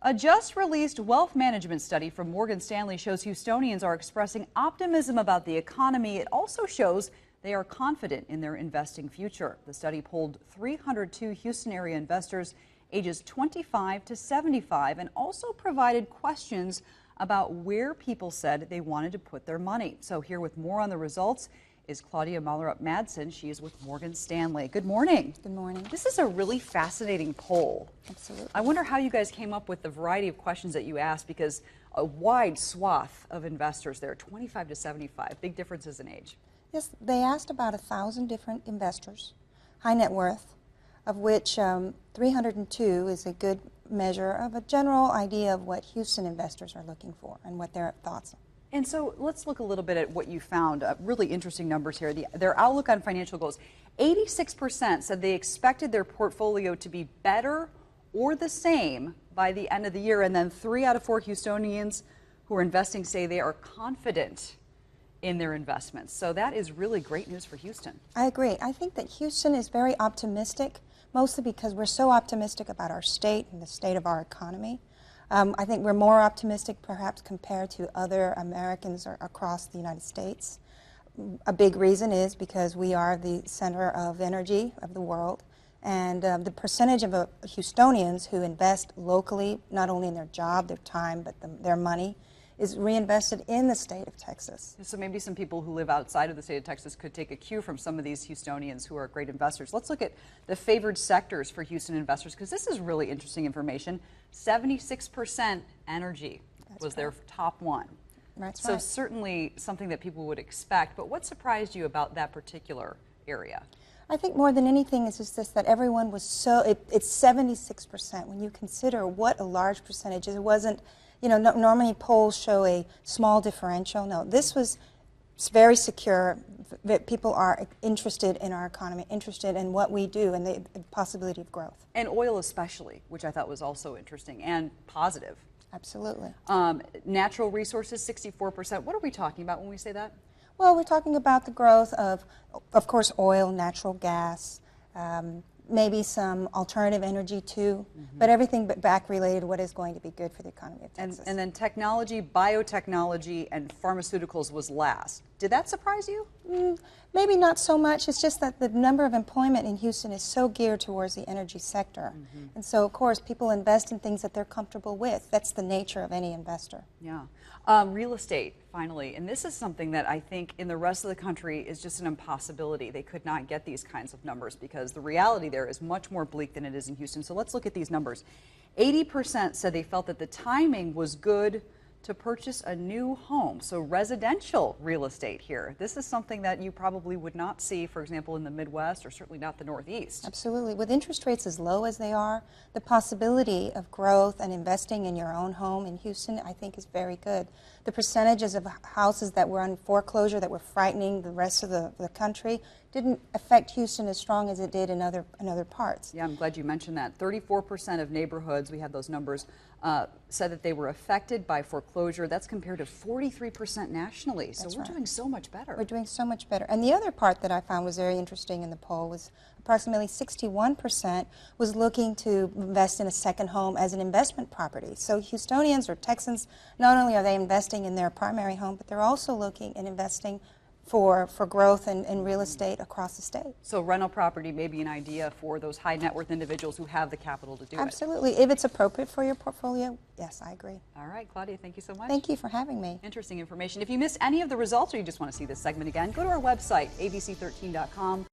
A just-released wealth management study from Morgan Stanley shows Houstonians are expressing optimism about the economy. It also shows they are confident in their investing future. The study polled 302 Houston area investors ages 25 to 75 and also provided questions about where people said they wanted to put their money. So here with more on the results is Claudia Mallerup-Madsen. She is with Morgan Stanley. Good morning. Good morning. This is a really fascinating poll. Absolutely. I wonder how you guys came up with the variety of questions that you asked, because a wide swath of investors there, 25 to 75, big differences in age. Yes, they asked about 1,000 different investors, high net worth, of which 302 is a good measure of a general idea of what Houston investors are looking for and what their thoughts are. And so let's look a little bit at what you found. Really interesting numbers here. Their outlook on financial goals. 86% said they expected their portfolio to be better or the same by the end of the year. And then 3 out of 4 Houstonians who are investing say they are confident in their investments. So that is really great news for Houston. I agree. I think that Houston is very optimistic, mostly because we're so optimistic about our state and the state of our economy. I think we're more optimistic perhaps compared to other Americans across the United States. A big reason is because we are the center of energy of the world, and the percentage of Houstonians who invest locally, not only in their job, their time, but their money, is reinvested in the state of Texas. So maybe some people who live outside of the state of Texas could take a cue from some of these Houstonians who are great investors. Let's look at the favored sectors for Houston investors, because this is really interesting information. 76% energy was their top one. That's so right. Certainly something that people would expect. But what surprised you about that particular area? I think more than anything is just this, that everyone was so, it's 76% when you consider what a large percentage is. It wasn't, you know, normally polls show a small differential. No, this was very secure. People are interested in our economy, interested in what we do and the possibility of growth. And oil especially, which I thought was also interesting and positive. Absolutely. Natural resources, 64%. What are we talking about when we say that? Well, we're talking about the growth of course, oil, natural gas, maybe some alternative energy too, but everything but back related to what is going to be good for the economy of Texas. And then technology, biotechnology, and pharmaceuticals was last. Did that surprise you? Maybe not so much. It's just that the number of employment in Houston is so geared towards the energy sector. And so, of course, people invest in things that they're comfortable with. That's the nature of any investor. Yeah. Real estate, finally, and this is something that I think in the rest of the country is just an impossibility. They could not get these kinds of numbers because the reality there is much more bleak than it is in Houston. So let's look at these numbers. 80% said they felt that the timing was good to purchase a new home. So residential real estate here. This is something that you probably would not see, for example, in the Midwest or certainly not the Northeast. Absolutely. With interest rates as low as they are, the possibility of growth and investing in your own home in Houston, I think, is very good. The percentages of houses that were on foreclosure that were frightening the rest of the country didn't affect Houston as strong as it did in other parts. Yeah, I'm glad you mentioned that. 34% of neighborhoods, we have those numbers, said that they were affected by foreclosure. That's compared to 43% nationally. So we're doing so much better. We're doing so much better. And the other part that I found was very interesting in the poll was approximately 61% was looking to invest in a second home as an investment property. So Houstonians or Texans, not only are they investing in their primary home, but they're also looking and investing for growth in real estate across the state. So rental property may be an idea for those high net worth individuals who have the capital to do it. Absolutely. If it's appropriate for your portfolio, yes, I agree. All right, Claudia, thank you so much. Thank you for having me. Interesting information. If you missed any of the results or you just want to see this segment again, go to our website, abc13.com.